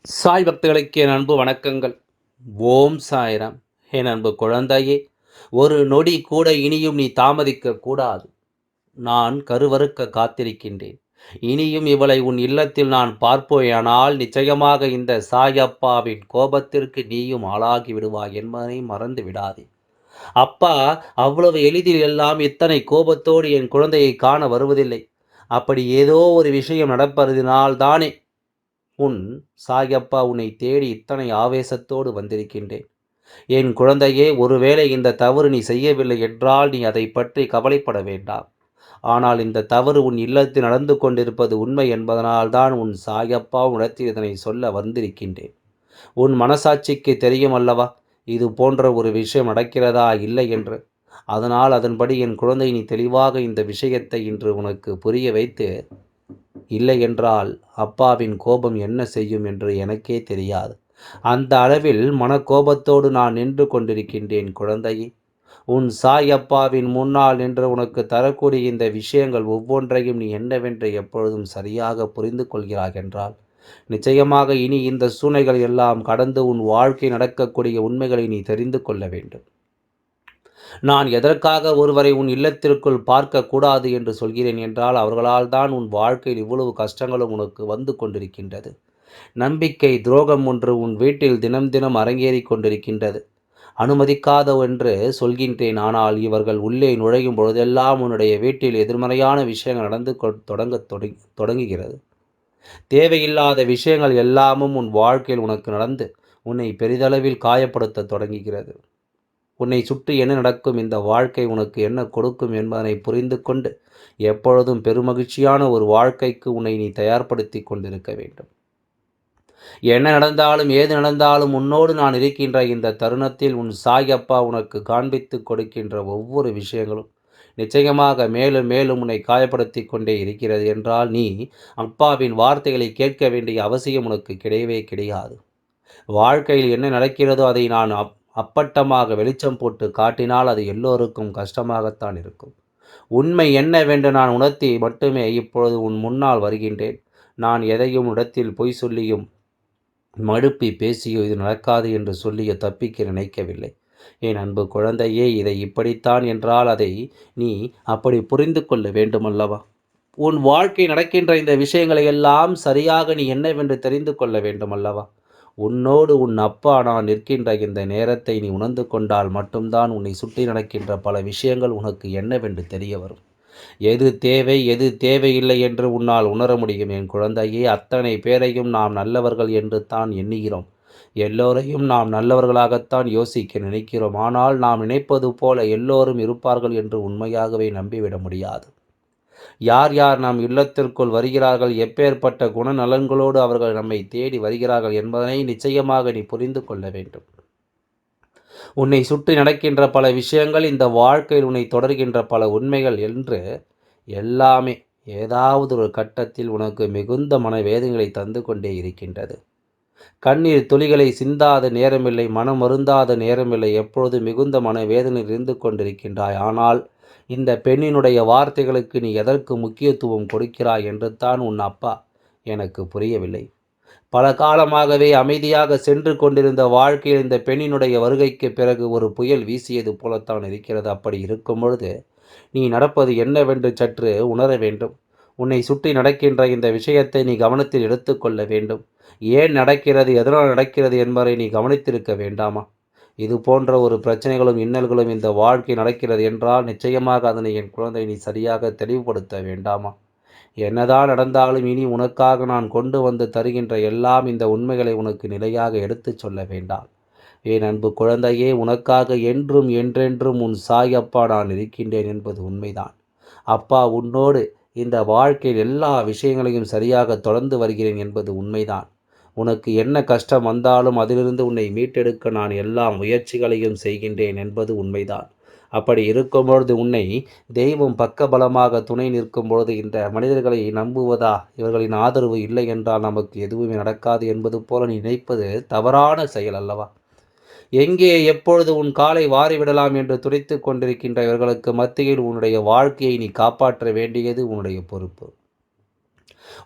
சாய் பக்தர்களுக்கு என் அன்பு வணக்கங்கள். ஓம் சாய்ராம். என் அன்பு குழந்தையே, ஒரு நொடி கூட இனியும் நீ தாமதிக்க கூடாது. நான் கருவறுக்க காத்திருக்கின்றேன். இனியும் இவளை உன் இல்லத்தில் நான் பார்ப்போயானால் நிச்சயமாக இந்த சாயப்பாவின் கோபத்திற்கு நீயும் ஆளாகி விடுவாய் என்பதை மறந்து விடாதே. அப்பா அவ்வளவு எளிதில் எல்லாம் இத்தனை கோபத்தோடு என் குழந்தையை காண வருவதில்லை. அப்படி ஏதோ ஒரு விஷயம் நடப்பதினால் தானே உன் சாயப்பா உன்னை தேடி இத்தனை ஆவேசத்தோடு வந்திருக்கின்றேன். என் குழந்தையே, ஒருவேளை இந்த தவறு நீ செய்யவில்லை என்றால் நீ அதை பற்றி கவலைப்பட வேண்டாம். ஆனால் இந்த தவறு உன் இல்லத்தில் நடந்து கொண்டிருப்பது உண்மை என்பதனால்தான் உன் சாயப்பா உன்னிடத்தில் இதனை சொல்ல வந்திருக்கின்றேன். உன் மனசாட்சிக்கு தெரியும் அல்லவா, இது போன்ற ஒரு விஷயம் நடக்கிறதா இல்லை என்று. அதனால் அதன்படி என் குழந்தை நீ தெளிவாக இந்த விஷயத்தை இன்று உனக்கு புரிய வைத்து, இல்லை என்றால் அப்பாவின் கோபம் என்ன செய்யும் என்று எனக்கே தெரியாது. அந்த அளவில் மனக்கோபத்தோடு நான் நின்று கொண்டிருக்கின்றேன் குழந்தையே. உன் சாய் அப்பாவின் முன்னால் நின்று உனக்கு தரக்கூடிய இந்த விஷயங்கள் ஒவ்வொன்றையும் நீ என்னவென்று எப்பொழுதும் சரியாக புரிந்து கொள்கிறாய் என்றால், நிச்சயமாக இனி இந்த சூழ்நிலைகள் எல்லாம் கடந்து உன் வாழ்க்கை நடக்கக்கூடிய உண்மைகளை நீ தெரிந்து கொள்ள வேண்டும். நான் எதற்காக ஒருவரை உன் இல்லத்திற்குள் பார்க்கக்கூடாது என்று சொல்கிறேன் என்றால், அவர்களால் தான் உன் வாழ்க்கையில் இவ்வளவு கஷ்டங்களும் உனக்கு வந்து கொண்டிருக்கின்றது. நம்பிக்கை துரோகம் ஒன்று உன் வீட்டில் தினம் தினம் அரங்கேறி கொண்டிருக்கின்றது. அனுமதிக்காத என்று சொல்கின்றேன், ஆனால் இவர்கள் உள்ளே நுழையும் பொழுதெல்லாம் உன்னுடைய வீட்டில் எதிர்மறையான விஷயங்கள் நடந்து தொடங்குகிறது. தேவையில்லாத விஷயங்கள் எல்லாமும் உன் வாழ்க்கையில் உனக்கு நடந்து உன்னை பெரிதளவில் காயப்படுத்த தொடங்குகிறது. உன்னை சுற்றி என்ன நடக்கும், இந்த வாழ்க்கை உனக்கு என்ன கொடுக்கும் என்பதனை புரிந்து கொண்டு எப்பொழுதும் பெருமகிழ்ச்சியான ஒரு வாழ்க்கைக்கு உன்னை நீ தயார்படுத்தி கொண்டிருக்க வேண்டும். என்ன நடந்தாலும் ஏது நடந்தாலும் உன்னோடு நான் இருக்கின்ற இந்த தருணத்தில் உன் சாயப்பா உனக்கு காண்பித்து கொடுக்கின்ற ஒவ்வொரு விஷயங்களும் நிச்சயமாக மேலும் மேலும் உன்னை காயப்படுத்தி கொண்டே இருக்கிறது என்றால், நீ அப்பாவின் வார்த்தைகளை கேட்க வேண்டிய அவசியம் உனக்கு கிடையவே கிடையாது. வாழ்க்கையில் என்ன நடக்கிறதோ அதை நான் அப்பட்டமாக வெளிச்சம் போட்டு காட்டினால் அது எல்லோருக்கும் கஷ்டமாகத்தான் இருக்கும். உண்மை என்னவென்று நான் உணர்த்தி மட்டுமே இப்பொழுது உன் முன்னால் வருகின்றேன். நான் எதையும் இடத்தில் பொய் சொல்லியும் மழுப்பி பேசியோ இது நடக்காது என்று சொல்லியோ தப்பிக்க நினைக்கவில்லை. என் அன்பு குழந்தையே, இதை இப்படித்தான் என்றால் அதை நீ அப்படி புரிந்து கொள்ள வேண்டுமல்லவா? உன் வாழ்க்கை நடக்கின்ற இந்த விஷயங்களை எல்லாம் சரியாக நீ என்னவென்று தெரிந்து கொள்ள வேண்டுமல்லவா? உன்னோடு உன் அப்பா நான் நிற்கின்ற இந்த நேரத்தை நீ உணர்ந்து கொண்டால் மட்டும்தான் உன்னை சுற்றி நடக்கின்ற பல விஷயங்கள் உனக்கு என்னவென்று தெரிய வரும். எது தேவை எது தேவையில்லை என்று உன்னால் உணர முடியும் என் குழந்தையே. அத்தனை பேரையும் நாம் நல்லவர்கள் என்று தான் எண்ணுகிறோம். எல்லோரையும் நாம் நல்லவர்களாகத்தான் யோசிக்க நினைக்கிறோம். ஆனால் நாம் நினைப்பது போல எல்லோரும் இருப்பார்கள் என்று உண்மையாகவே நம்பிவிட முடியாது. யார் யார் நம் இல்லத்திற்குள் வருகிறார்கள், எப்பேற்பட்ட குணநலன்களோடு அவர்கள் நம்மை தேடி வருகிறார்கள் என்பதனை நிச்சயமாக நீ புரிந்து கொள்ள வேண்டும். உன்னை சுற்றி நடக்கின்ற பல விஷயங்கள், இந்த வாழ்க்கையில் உன்னை தொடர்கின்ற பல உண்மைகள் என்று எல்லாமே ஏதாவது ஒரு கட்டத்தில் உனக்கு மிகுந்த மனவேதனைகளை தந்து கொண்டே இருக்கின்றது. கண்ணீர் துளிகளை சிந்தாத நேரமில்லை, மனம் வருந்தாத நேரமில்லை, எப்பொழுது மிகுந்த மனவேதனையில் இருந்து கொண்டிருக்கின்றாய். ஆனால் இந்த பெண்ணினுடைய வார்த்தைகளுக்கு நீ எதற்கு முக்கியத்துவம் கொடுக்கிறாய் என்று தான் உன் அப்பா எனக்கு புரியவில்லை. பல காலமாகவே அமைதியாக சென்று கொண்டிருந்த வாழ்க்கையில் இந்த பெண்ணினுடைய வருகைக்கு பிறகு ஒரு புயல் வீசியது போலத்தான் இருக்கிறது. அப்படி இருக்கும் பொழுது நீ நடப்பது என்னவென்று சற்று உணர வேண்டும். உன்னை சுற்றி நடக்கின்ற இந்த விஷயத்தை நீ கவனத்தில் எடுத்துக்கொள்ள வேண்டும். ஏன் நடக்கிறது, எதனால் நடக்கிறது என்பதை நீ கவனித்திருக்க வேண்டாமா? இது போன்ற ஒரு பிரச்சனைகளும் இன்னல்களும் இந்த வாழ்க்கை நடக்கிறது என்றால் நிச்சயமாக அதனை என் குழந்தை நீ சரியாக தெளிவுபடுத்த வேண்டாமா? என்னதான் நடந்தாலும் இனி உனக்காக நான் கொண்டு வந்து தருகின்ற எல்லாம் இந்த உண்மைகளை உனக்கு நிலையாக எடுத்துச் சொல்ல வேண்டாம். என் அன்பு குழந்தையே, உனக்காக என்றும் என்றென்றும் உன் சாய் அப்பா நான் இருக்கின்றேன் என்பது உண்மைதான். அப்பா உன்னோடு இந்த வாழ்க்கையில் எல்லா விஷயங்களையும் சரியாக தொடர்ந்து வருகிறேன் என்பது உண்மைதான். உனக்கு என்ன கஷ்டம் வந்தாலும் அதிலிருந்து உன்னை மீட்டெடுக்க நான் எல்லா முயற்சிகளையும் செய்கின்றேன் என்பது உண்மைதான். அப்படி இருக்கும்பொழுது உன்னை தெய்வம் பக்கபலமாக துணை நிற்கும் பொழுது இந்த மனிதர்களை நம்புவதா, இவர்களின் ஆதரவு இல்லை என்றால் நமக்கு எதுவுமே நடக்காது என்பது போல நீ நினைப்பது தவறான செயல் அல்லவா? எங்கே எப்பொழுது உன் காலை வாரிவிடலாம் என்று துடித்து கொண்டிருக்கின்ற இவர்களுக்கு மத்தியில் உன்னுடைய வாழ்க்கையை நீ காப்பாற்ற வேண்டியது உன்னுடைய பொறுப்பு.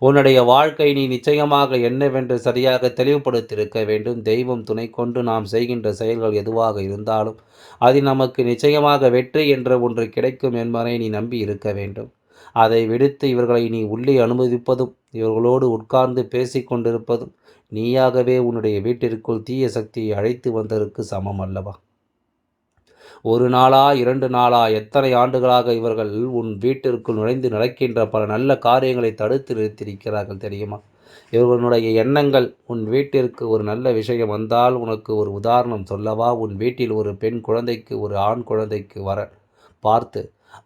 உன்னுடைய வாழ்க்கை நீ நிச்சயமாக என்னவென்று சரியாக தெளிவுபடுத்தியிருக்க வேண்டும். தெய்வம் துணை கொண்டு நாம் செய்கின்ற செயல்கள் எதுவாக இருந்தாலும் அதில் நமக்கு நிச்சயமாக வெற்றி என்ற ஒன்று கிடைக்கும் என்பதை நீ நம்பி இருக்க வேண்டும். அதை விடுத்து இவர்களை நீ உள்ளே அனுமதிப்பதும் இவர்களோடு உட்கார்ந்து பேசிக் கொண்டிருப்பதும் நீயாகவே உன்னுடைய வீட்டிற்குள் தீய சக்தியை அழைத்து வந்ததற்கு சமம் அல்லவா? ஒரு நாளா 2 நாளா எத்தனை ஆண்டுகளாக இவர்கள் உன் வீட்டிற்குள் நுழைந்து நடக்கின்ற பல நல்ல காரியங்களை தடுத்து நிறுத்தியிருக்கிறார்கள் தெரியுமா? இவர்களுடைய எண்ணங்கள் உன் வீட்டிற்கு ஒரு நல்ல விஷயம் வந்தால் உனக்கு ஒரு உதாரணம் சொல்லவா? உன் வீட்டில் ஒரு பெண் குழந்தைக்கு ஒரு ஆண் குழந்தைக்கு வர பார்த்து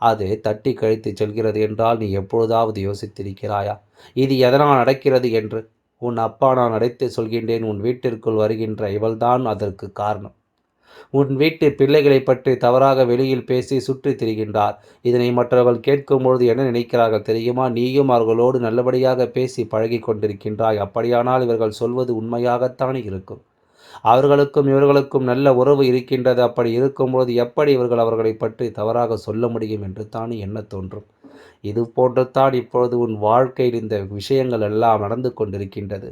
அது தட்டி கழித்து செல்கிறது என்றால் நீ எப்பொழுதாவது யோசித்திருக்கிறாயா? இது எதனால் நடக்கிறது என்று? உன் அப்பா நான் அழைத்து சொல்கின்றேன், உன் வீட்டிற்குள் வருகின்ற இவள்தான் அதற்கு காரணம். உன் வீட்டு பிள்ளைகளை பற்றி தவறாக வெளியில் பேசி சுற்றித் திரிகின்றார். இதனை மற்றவர்கள் கேட்கும்பொழுது என்ன நினைக்கிறார்கள் தெரியுமா? நீயும் அவர்களோடு நல்லபடியாக பேசி பழகி கொண்டிருக்கின்றாய். அப்படியானால் இவர்கள் சொல்வது உண்மையாகத்தான் இருக்கும். அவர்களுக்கும் இவர்களுக்கும் நல்ல உறவு இருக்கின்றது. அப்படி இருக்கும்பொழுது எப்படி இவர்கள் அவர்களை பற்றி தவறாக சொல்ல முடியும் என்று தான் எண்ணத் தோன்றும். இது போன்றுத்தான் இப்பொழுது உன் வாழ்க்கையில் இந்த விஷயங்கள் எல்லாம் நடந்து கொண்டிருக்கின்றது.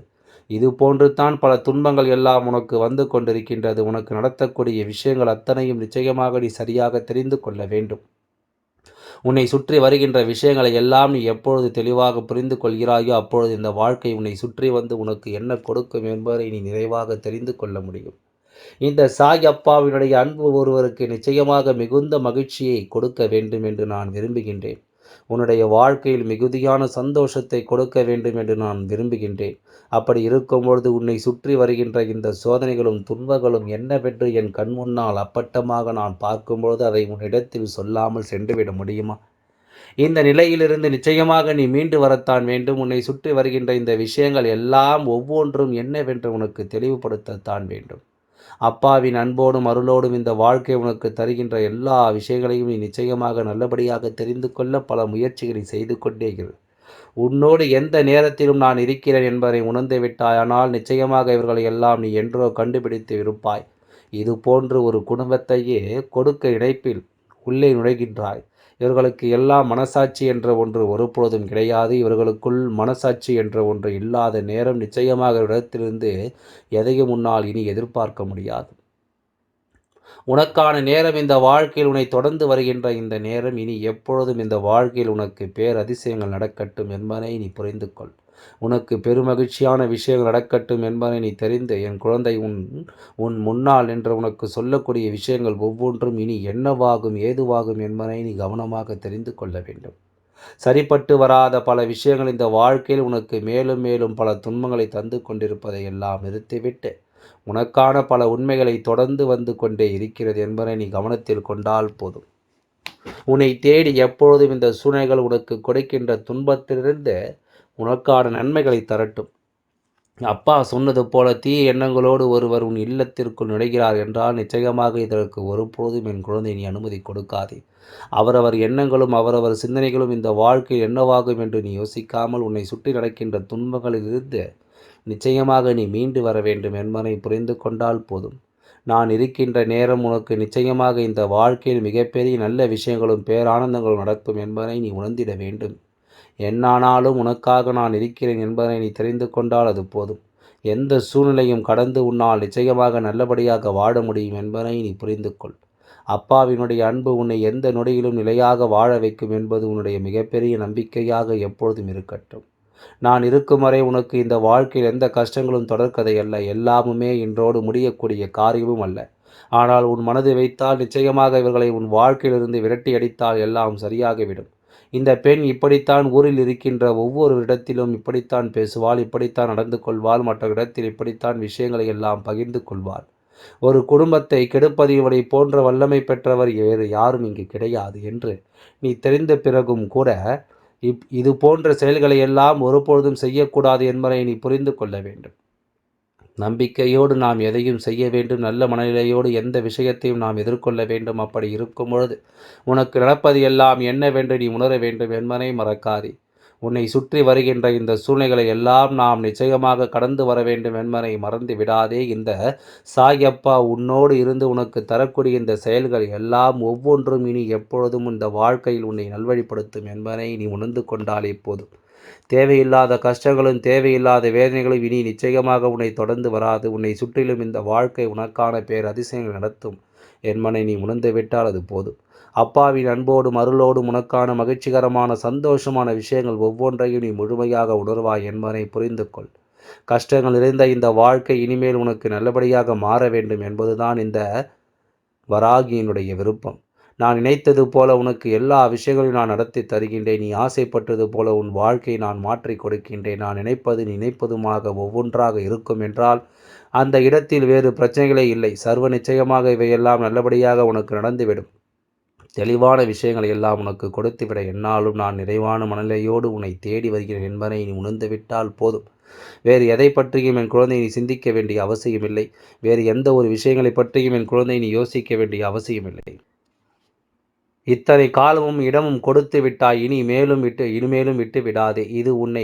இது போன்று தான் பல துன்பங்கள் எல்லாம் உனக்கு வந்து கொண்டிருக்கின்றது. உனக்கு நடத்தக்கூடிய விஷயங்கள் அத்தனையும் நிச்சயமாக நீ சரியாக தெரிந்து கொள்ள வேண்டும். உன்னை சுற்றி வருகின்ற விஷயங்களை எல்லாம் நீ எப்பொழுது தெளிவாக புரிந்து கொள்கிறாயோ அப்பொழுது இந்த வாழ்க்கை உன்னை சுற்றி வந்து உனக்கு என்ன கொடுக்கும் என்பதை நீ நிறைவாக தெரிந்து கொள்ள முடியும். இந்த சாய் அப்பாவினுடைய அன்பு ஒருவருக்கு நிச்சயமாக மிகுந்த மகிழ்ச்சியை கொடுக்க வேண்டும் என்று நான் விரும்புகின்றேன். உன்னுடைய வாழ்க்கையில் மிகுதியான சந்தோஷத்தை கொடுக்க வேண்டும் என்று நான் விரும்புகின்றேன். அப்படி இருக்கும்பொழுது உன்னை சுற்றி வருகின்ற இந்த சோதனைகளும் துன்பங்களும் என்னவென்று என் கண் முன்னால் அப்பட்டமாக நான் பார்க்கும்பொழுது அதை உன்னிடத்தில் சொல்லாமல் சென்றுவிட முடியுமா? இந்த நிலையிலிருந்து நிச்சயமாக நீ மீண்டு வரத்தான் வேண்டும். உன்னை சுற்றி வருகின்ற இந்த விஷயங்கள் எல்லாம் ஒவ்வொன்றும் என்னவென்று உனக்கு தெளிவுபடுத்தத்தான் வேண்டும். அப்பாவின் அன்போடும் அருளோடும் இந்த வாழ்க்கை உனக்கு தருகின்ற எல்லா விஷயங்களையும் நீ நிச்சயமாக நல்லபடியாக தெரிந்து கொள்ள பல முயற்சிகளை செய்து கொண்டே இரு. உன்னோடு எந்த நேரத்திலும் நான் இருக்கிறேன் என்பதை உணர்ந்து விட்டாயானால் நிச்சயமாக இவர்களை எல்லாம் நீ என்றோ கண்டுபிடித்து இருப்பாய். இது போன்று ஒரு குடும்பத்தையே கொடுக்க இணைப்பில் உள்ளே நுழைகின்றாய். இவர்களுக்கு எல்லாம் மனசாட்சி என்ற ஒன்று ஒருபொழுதும் கிடையாது. இவர்களுக்குள் மனசாட்சி என்ற ஒன்று இல்லாத நேரம் நிச்சயமாக இடத்திலிருந்து எதையும் உன்னால் இனி எதிர்பார்க்க முடியாது. உனக்கான நேரம் இந்த வாழ்க்கையில் உன்னை தொடர்ந்து வருகின்ற இந்த நேரம் இனி எப்பொழுதும் இந்த வாழ்க்கையில் உனக்கு பேரதிசயங்கள் நடக்கட்டும் என்பதை நீ புரிந்து கொள். உனக்கு பெருமகிழ்ச்சியான விஷயங்கள் நடக்கட்டும் என்பதை நீ தெரிந்து என் குழந்தை உன் முன்னால் என்று உனக்கு சொல்லக்கூடிய விஷயங்கள் ஒவ்வொன்றும் இனி என்னவாகும் ஏதுவாகும் என்பதை நீ கவனமாக தெரிந்து கொள்ள வேண்டும். சரிப்பட்டு வராத பல விஷயங்கள் இந்த வாழ்க்கையில் உனக்கு மேலும் மேலும் பல துன்பங்களை தந்து கொண்டிருப்பதை எல்லாம் நிறுத்திவிட்டு உனக்கான பல உண்மைகளை தொடர்ந்து வந்து கொண்டே இருக்கிறது என்பதை நீ கவனத்தில் கொண்டால் போதும். உன்னை தேடி எப்பொழுதும் இந்த சூழ்நிலைகள் உனக்கு கொடுக்கின்ற துன்பத்திலிருந்து உனக்கான நன்மைகளை தரட்டும். அப்பா சொன்னது போல தீய எண்ணங்களோடு ஒருவர் உன் இல்லத்திற்குள் நுழைகிறார் என்றால் நிச்சயமாக இதற்கு ஒருபோதும் என் குழந்தை நீ அனுமதி கொடுக்காதே. அவரவர் எண்ணங்களும் அவரவர் சிந்தனைகளும் இந்த வாழ்க்கை என்னவாகும் என்று நீ யோசிக்காமல் உன்னை சுற்றி நடக்கின்ற துன்பங்களிலிருந்து நிச்சயமாக நீ மீண்டு வர வேண்டும் என்பதை புரிந்து கொண்டால் போதும். நான் இருக்கின்ற நேரம் உனக்கு நிச்சயமாக இந்த வாழ்க்கையில் மிகப்பெரிய நல்ல விஷயங்களும் பேரானந்தங்களும் நடக்கும் என்பதை நீ உணர்ந்திட வேண்டும். என்னானாலும் உனக்காக நான் இருக்கிறேன் என்பதை நீ தெரிந்து கொண்டால் அது போதும். எந்த சூழ்நிலையும் கடந்து உன்னால் நிச்சயமாக நல்லபடியாக வாழ முடியும் என்பதை நீ புரிந்து கொள். அப்பாவினுடைய அன்பு உன்னை எந்த நொடியிலும் நிலையாக வாழ வைக்கும் என்பது உன்னுடைய மிகப்பெரிய நம்பிக்கையாக எப்பொழுதும் இருக்கட்டும். நான் இருக்கும் வரை உனக்கு இந்த வாழ்க்கையில் எந்த கஷ்டங்களும் தொடர்கதை அல்ல. எல்லாமுமே இன்றோடு முடியக்கூடிய காரியமும் அல்ல. ஆனால் உன் மனதை வைத்தால் நிச்சயமாக இவர்களை உன் வாழ்க்கையிலிருந்து விரட்டி அடித்தால் எல்லாம் சரியாகிவிடும். இந்த பெண் இப்படித்தான் ஊரில் இருக்கின்ற ஒவ்வொரு இடத்திலும் இப்படித்தான் பேசுவாள், இப்படித்தான் நடந்து கொள்வாள், மற்ற இடத்தில் இப்படித்தான் விஷயங்களை எல்லாம் பகிர்ந்து கொள்வாள். ஒரு குடும்பத்தை கெடுப்பது இவனை போன்ற வல்லமை பெற்றவர் வேறு யாரும் இங்கு கிடையாது என்று நீ தெரிந்த பிறகும் கூட இது போன்ற செயல்களை எல்லாம் ஒருபொழுதும் செய்யக்கூடாது என்பதை நீ புரிந்து கொள்ள வேண்டும். நம்பிக்கையோடு நாம் எதையும் செய்ய வேண்டும். நல்ல மனநிலையோடு எந்த விஷயத்தையும் நாம் எதிர்கொள்ள வேண்டும். அப்படி இருக்கும் பொழுது உனக்கு நடப்பது எல்லாம் என்னவென்று நீ உணர வேண்டும் என்பதை மறக்காதே. உன்னை சுற்றி வருகின்ற இந்த சூழ்நிலைகளை எல்லாம் நாம் நிச்சயமாக கடந்து வர வேண்டும் என்பதை மறந்து விடாதே. இந்த சாயப்பா உன்னோடு இருந்து உனக்கு தரக்கூடிய இந்த செயல்கள் எல்லாம் ஒவ்வொன்றும் இனி எப்பொழுதும் இந்த வாழ்க்கையில் உன்னை நல்வழிப்படுத்தும் என்பதை நீ உணர்ந்து கொண்டாலே போதும். தேவையில்லாத கஷ்டங்களும் தேவையில்லாத வேதனைகளும் இனி நிச்சயமாக உன்னை தொடர்ந்து வராது. உன்னை சுற்றிலும் இந்த வாழ்க்கை உனக்கான அதிசயங்கள் நடத்தும் என்பதை நீ உணர்ந்து விட்டால் அது போதும். அப்பாவின் அன்போடும் அருளோடும் உனக்கான மகிழ்ச்சிகரமான சந்தோஷமான விஷயங்கள் ஒவ்வொன்றையும் நீ முழுமையாக உணர்வாய் என்பதை புரிந்து கொள். கஷ்டங்கள் நிறைந்த இந்த வாழ்க்கை இனிமேல் உனக்கு நல்லபடியாக மாற வேண்டும் என்பதுதான் இந்த வராகியினுடைய விருப்பம். நான் நினைத்தது போல உனக்கு எல்லா விஷயங்களையும் நான் நடத்தி தருகின்றேன். நீ ஆசைப்பட்டது போல உன் வாழ்க்கையை நான் மாற்றி கொடுக்கின்றேன். நான் நினைப்பது நினைப்பதுமாக ஒவ்வொன்றாக இருக்கும் என்றால் அந்த இடத்தில் வேறு பிரச்சனைகளே இல்லை. சர்வ நிச்சயமாக இவையெல்லாம் நல்லபடியாக உனக்கு நடந்துவிடும். தெளிவான விஷயங்களை எல்லாம் உனக்கு கொடுத்துவிட என்னாலும் நான் நிறைவான மனநிலையோடு உன்னை தேடி வருகிறேன் என்பதை நீ உணர்ந்துவிட்டால் போதும். வேறு எதை பற்றியும் என் குழந்தை நீ சிந்திக்க வேண்டிய அவசியமில்லை. வேறு எந்த ஒரு விஷயங்களை பற்றியும் என் குழந்தை நீ யோசிக்க வேண்டிய அவசியமில்லை. இத்தனை காலமும் இடமும் கொடுத்து விட்டாய். இனிமேலும் விட்டு விடாதே. இது உன்னை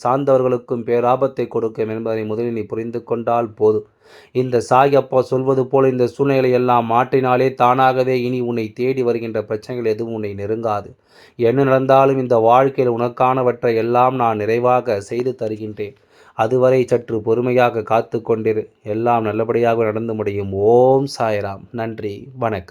சார்ந்தவர்களுக்கும் பேராபத்தை கொடுக்கும் என்பதை முதலில் நீ புரிந்து கொண்டால் போதும். இந்த சாய் அப்பா சொல்வது போல் இந்த சூழ்நிலை எல்லாம் மாற்றினாலே தானாகவே இனி உன்னை தேடி வருகின்ற பிரச்சனைகள் எதுவும் உன்னை நெருங்காது. என்ன நடந்தாலும் இந்த வாழ்க்கையில் உனக்கானவற்றை எல்லாம் நான் நிறைவாக செய்து தருகின்றேன். அதுவரை சற்று பொறுமையாக காத்து கொண்டிரு. எல்லாம் நல்லபடியாக நடந்து முடியும். ஓம் சாய்ராம். நன்றி. வணக்கம்.